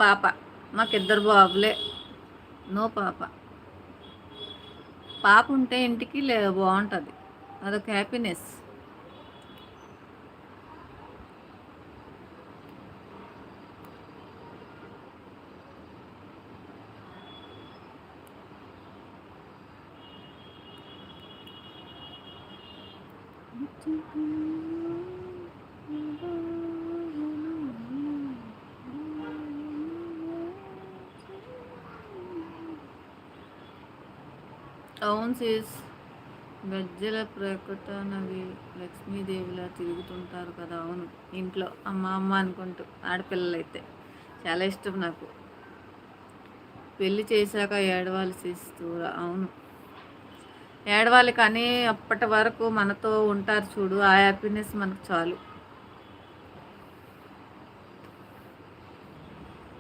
పాప. మాకిద్దరు బాబులే. నో పాప. పాప ఉంటే ఇంటికి బాగుంటుంది. అదొక హ్యాపీనెస్. అవును సీస్. గజ్జెల ప్రకటనవి లక్ష్మీదేవిలా తిరుగుతుంటారు కదా. అవును, ఇంట్లో అమ్మ అమ్మ అనుకుంటూ ఆడపిల్లలైతే చాలా ఇష్టం నాకు. పెళ్ళి చేశాక ఏడవాలి చేస్తూ. అవును, ఏడవాలి, కానీ అప్పటి వరకు మనతో ఉంటారు చూడు, ఆ హ్యాపీనెస్ మనకు చాలు.